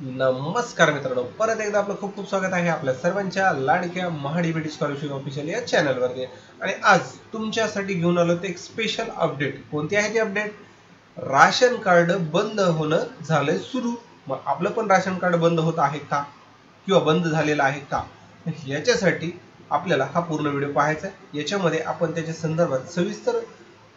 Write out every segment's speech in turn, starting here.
नमस्कार मित्रांनो, परत एकदा आपलं खूप खूप स्वागत आहे आपल्या सर्वांच्या लाडक्या महाडीबीटी स्कॉलरशिप ऑफिशियल या चॅनलवरती। आणि आज तुमच्यासाठी घेऊन आलो ते एक स्पेशल अपडेट। कोणती आहे ती अपडेट? राशन कार्ड बंद होणं झालंय सुरू। मग आपलं पण राशन कार्ड बंद होत आहे का किंवा बंद झालेलं आहे का, याच्यासाठी आपल्याला हा पूर्ण व्हिडिओ पाहायचा आहे। याच्यामध्ये आपण त्याच्या संदर्भात सविस्तर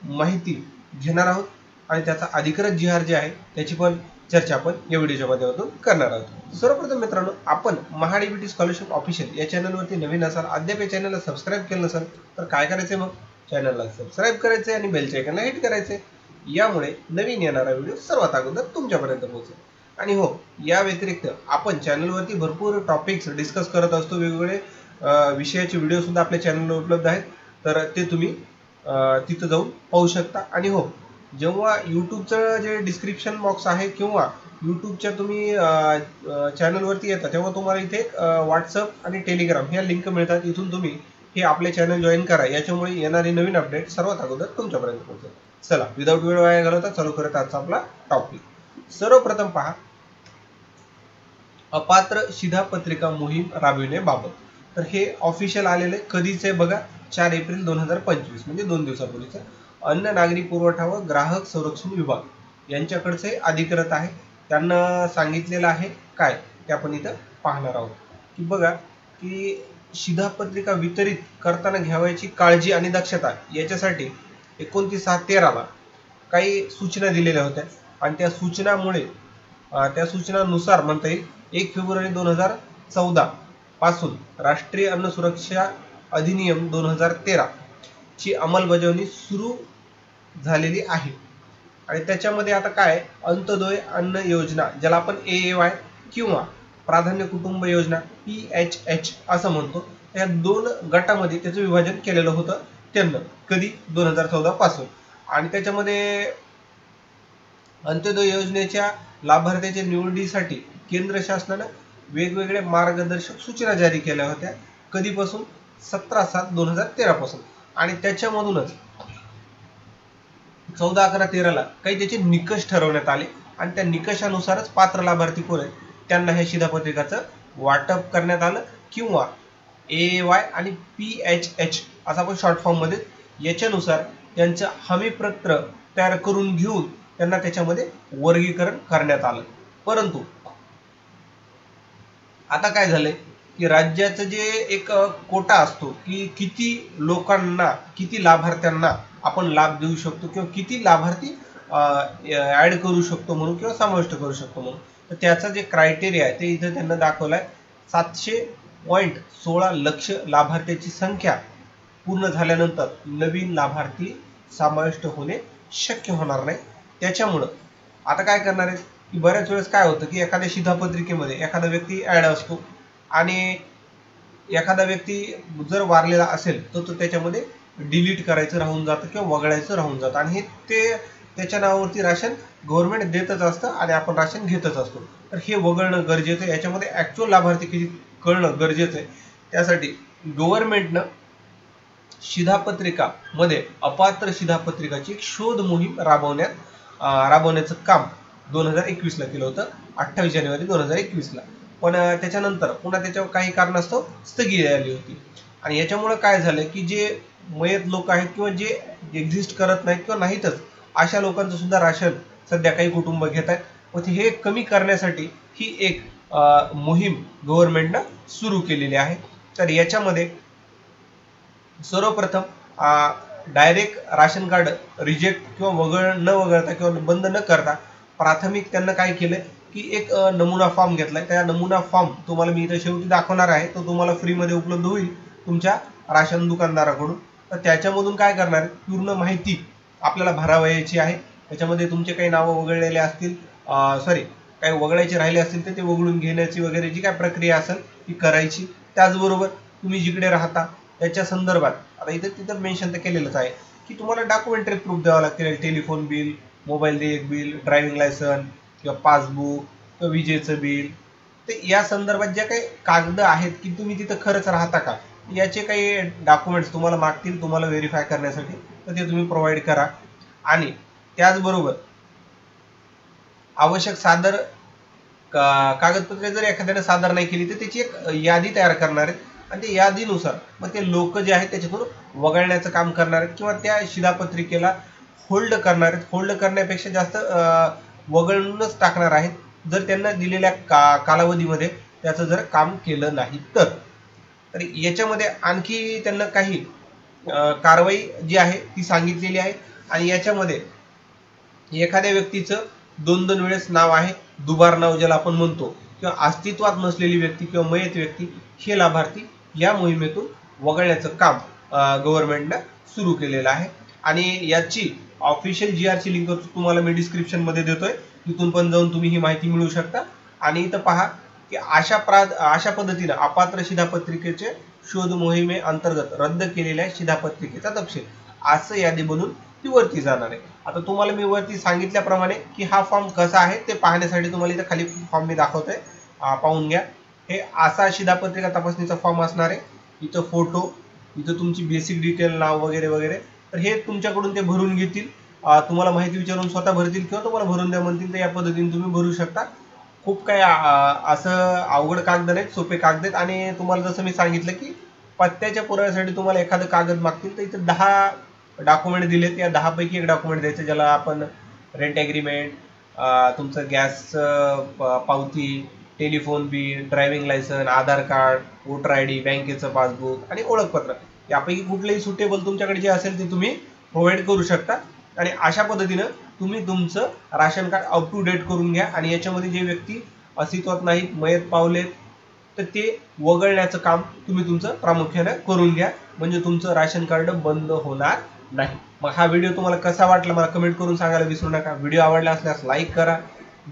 माहिती घेणार आहोत आणि त्याचा अधिकृत जी आर जे आहे त्याची पण चर्चा आपण या व्हिडिओच्या माध्यमातून करणार आहोत। सर्वप्रथम मित्रांनो, आपण महाडीबीटी स्कॉलरशिप ऑफिशियल या चॅनलवरती नवीन असाल, अद्याप या चॅनलला सबस्क्राईब केलं नसेल तर काय करायचं, मग चॅनलला सबस्क्राईब करायचे आणि बेलच्या आयकॉनला हिट करायचे। यामुळे नवीन येणारा व्हिडिओ सर्वात अगोदर तुमच्यापर्यंत पोहोचेल। आणि हो, या व्यतिरिक्त आपण चॅनलवरती भरपूर टॉपिक्स डिस्कस करत असतो, वेगवेगळे विषयाचे व्हिडिओ सुद्धा आपल्या चॅनलवर उपलब्ध आहेत, तर ते तुम्ही तिथं जाऊन पाहू शकता। आणि हो, जेव्हा यूट्यूबचं जे डिस्क्रिप्शन बॉक्स आहे किंवा यूट्यूबच्या तुम्ही चॅनलवरती येता तेव्हा तुम्हाला इथे व्हॉट्सअप आणि टेलिग्राम ह्या लिंक मिळतात। इथून तुम्ही हे आपले चॅनल जॉईन करा, याच्यामुळे येणारी नवीन अपडेट सर्वात अगोदर तुमच्यापर्यंत पोहोचेल। चला, विदाऊट वेळ वाया घालवता चालू करत आजचा आपला टॉपिक। सर्वप्रथम पहा, अपात्र शिधापत्रिका मोहीम राबविण्याबाबत। तर हे ऑफिशियल आलेले कधीचे बघा, 4 एप्रिल 2025 म्हणजे 2 दिवसापूर्वीचं। अन्न नागरी पुरवठा व ग्राहक संरक्षण विभाग यांच्याकडचे अधिकृत आहे। त्यांना सांगितलेलं आहे काय ते आपण इथं पाहणार आहोत की बघा की शिधापत्रिका वितरित करताना घ्यावयाची काळजी आणि दक्षता याच्यासाठी 29/13 काही सूचना दिलेल्या होत्या। आणि त्या सूचनामुळे त्या सूचनानुसार म्हणता येईल 1 फेब्रुवारी 2014 पासून राष्ट्रीय अन्न सुरक्षा अधिनियम 2013 ची अंमलबजावणी सुरू झालेली आहे। आणि त्याच्यामध्ये आता काय, अंत्योदय अन्न योजना ज्याला आपण AAY किंवा प्राधान्य कुटुंब योजना PHH असं म्हणतो, या 2 गटामध्ये त्याचं विभाजन केलेलं होतं त्यांना, कधी 2014 पासून। आणि त्याच्यामध्ये अंत्योदय योजनेच्या लाभार्थ्याच्या निवडीसाठी केंद्र शासनाने वेगवेगळे मार्गदर्शक सूचना जारी केल्या होत्या, कधीपासून 17/7/2013 पासून। आणि त्याच्यामधूनच 14/11/13 काही त्याचे निकष ठरवण्यात आले आणि त्या निकषानुसारच पात्र लाभार्थी कोण आहेत त्यांना हे शिधापत्रिकाचं वाटप करण्यात आलं, किंवा AAY आणि PHH असं आपण शॉर्ट फॉर्म मध्ये, याच्यानुसार त्यांचं हमीपत्र तयार करून घेऊन त्यांना त्याच्यामध्ये वर्गीकरण करण्यात आलं। परंतु आता काय झालंय की राज्याचं जे एक कोटा असतो की किती लोकांना, किती लाभार्थ्यांना आपण लाभ देऊ शकतो किंवा किती लाभार्थी ऍड करू शकतो म्हणून किंवा समाविष्ट करू शकतो म्हणून, तर त्याचा जे क्रायटेरिया आहे ते इथे त्यांना दाखवलाय। 700.16 लक्ष लाभार्थ्याची संख्या पूर्ण झाल्यानंतर नवीन लाभार्थी समाविष्ट होणे शक्य होणार नाही। त्याच्यामुळं आता काय करणार आहे की बऱ्याच वेळेस काय होतं की एखाद्या शिधापत्रिकेमध्ये एखादा व्यक्ती ऍड असतो आणि एखादा व्यक्ती जर वारलेला असेल तर तो त्याच्यामध्ये डिलीट करायचं राहून जातं किंवा वगळायचं राहून जातं, आणि हे ते त्याच्या नावावरती राशन गव्हर्नमेंट देतच असतं आणि आपण राशन घेतच असतो। तर हे वगळणं गरजेचं आहे, याच्यामध्ये ऍक्च्युअल लाभार्थी किती कळणं गरजेचं आहे। त्यासाठी गव्हर्नमेंटनं शिधापत्रिका मध्ये अपात्र शिधापत्रिकाची एक शोध मोहीम राबवण्याचं काम 2021 ला केलं होतं, 28 जानेवारी 2021 ला। पण त्याच्यानंतर पुन्हा त्याच्यावर काही कारणास्तव स्थगिती आली होती। आणि याच्यामुळे काय झालं की जे मयत लोक आहेत किंवा जे एक्झिस्ट करत नाहीत किंवा नाहीतच अशा लोकांचं सुद्धा राशन सध्या काही कुटुंब घेत आहेत, व हे कमी करण्यासाठी ही एक मोहीम गव्हर्नमेंटनं सुरू केलेली आहे। तर याच्यामध्ये सर्वप्रथम डायरेक्ट राशन कार्ड रिजेक्ट किंवा न वगळता किंवा बंद न करता प्राथमिक त्यांना काय केलं की एक नमुना फॉर्म घेतलाय। त्या नमुना फॉर्म तुम्हाला मी इथे शेवटी दाखवणार आहे, तो तुम्हाला फ्रीमध्ये उपलब्ध होईल तुमच्या राशन दुकानदाराकडून। तर त्याच्यामधून काय करणार आहे, पूर्ण माहिती आपल्याला भरावयाची आहे। त्याच्यामध्ये तुमचे काही नावं वगळलेले असतील, काही वगळायचे राहिले असतील तर ते वगळून घेण्याची वगैरे जी काय प्रक्रिया असेल ती करायची। त्याचबरोबर तुम्ही जिकडे राहता त्याच्या संदर्भात आता इथे तिथं मेन्शन तर केलेलंच आहे की तुम्हाला डॉक्युमेंटरी प्रूफ द्यावं लागतील, टेलिफोन बिल, मोबाईल देयक बिल, ड्रायव्हिंग लायसन किंवा पासबुक किंवा विजेचं बिल। तर या संदर्भात ज्या काही कागद आहेत की तुम्ही तिथं खरंच राहता का, याचे काही डॉक्युमेंट्स तुम्हाला मागतील तुम्हाला व्हेरीफाय करण्यासाठी, तर ते तुम्ही प्रोव्हाइड करा। आणि त्याचबरोबर आवश्यक सादर कागदपत्रे जर एखाद्याने सादर नाही केली तर त्याची एक यादी तयार करणार आहेत आणि त्या यादीनुसार मग ते लोक जे आहेत त्याच्यातून वगळण्याचं काम करणार आहेत किंवा त्या शिधापत्रिकेला होल्ड करणार आहेत. होल्ड करण्यापेक्षा जास्त वगळूनच टाकणार आहेत जर त्यांना दिलेल्या कालावधीमध्ये त्याचं जर काम केलं नाही तर. याच्यामध्ये आणखी त्यांना काही कारवाई जी आहे ती सांगितलेली आहे आणि याच्यामध्ये एखाद्या व्यक्तीचं 2 वेळेस नाव आहे, दुबार नाव ज्याला आपण म्हणतो, किंवा अस्तित्वात नसलेली व्यक्ती किंवा मयत व्यक्ती हे लाभार्थी या मोहिमेतून वगळण्याचं काम गव्हर्नमेंटने सुरू केलेलं आहे. आणि याची ऑफिशियल GRची लिंक तुम्हाला मी डिस्क्रिप्शन मध्ये देतोय, तिथून पण जाऊन तुम्ही ही माहिती मिळवू शकता. आणि इथं पहा की अशा पद्धतीने अपात्र शिधापत्रिकेचे शोध मोहिमे अंतर्गत रद्द केलेल्या शिधापत्रिकेचा तपशील असं यादी बनवून ती वरती जाणार आहे. आता तुम्हाला मी वरती सांगितल्याप्रमाणे की हा फॉर्म कसा आहे ते पाहण्यासाठी तुम्हाला इथं खाली फॉर्म मी दाखवतोय, पाहून घ्या. हे असा शिधापत्रिका तपासणीचा फॉर्म असणार आहे. इथं फोटो, इथं तुमची बेसिक डिटेल, नाव वगैरे वगैरे. तर हे तुमच्याकडून ते भरून घेतील, तुम्हाला माहिती विचारून स्वतः भरतील किंवा तुम्हाला भरून द्या म्हणतील तर या पद्धतीने तुम्ही भरू शकता. खूप काही असं अवघड कागद नाहीत, सोपे कागद आहेत. आणि तुम्हाला जसं मी सांगितलं की पत्त्याच्या पुराव्यासाठी तुम्हाला एखादं कागद मागतील तर इथं 10 डॉक्युमेंट दिलेत. या 10 पैकी एक डॉक्युमेंट द्यायचं ज्याला आपण रेंट ॲग्रीमेंट, तुमचं गॅस पावती, टेलिफोन बिल, ड्रायव्हिंग लायसन, आधार कार्ड, वोटर ID, बँकेचं पासबुक आणि ओळखपत्र यापैकी कुठलंही सुटेबल तुमच्याकडे जे असेल ते तुम्ही प्रोव्हाइड करू शकता. आणि अशा पद्धतीनं तुम्ही तुमचं ration card up to date करून घ्या. आणि याच्यामध्ये जे व्यक्ती अस्तित्वात नाहीत, मयत पावलेत, तर ते वगळण्याचं काम तुम्ही तुमचं प्रामुख्याने करून घ्या, म्हणजे तुमचं राशन कार्ड बंद होणार नाही. मग हा व्हिडिओ तुम्हाला कसा वाटला मला कमेंट करून सांगायला विसरू नका. व्हिडिओ आवडला असल्यास लाईक करा,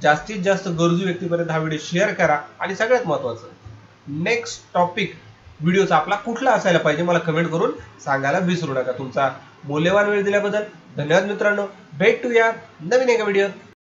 जास्तीत जास्त गरजू व्यक्तीपर्यंत हा व्हिडिओ शेअर करा. आणि सगळ्यात महत्त्वाचं नेक्स्ट टॉपिक व्हिडिओचा आपला कुठला असायला पाहिजे मला कमेंट करून सांगायला विसरू नका. तुमचा मौल्यवान वेळ दिल्याबद्दल धन्यवाद मित्रांनो. भेटूया नवीन एका व्हिडिओत.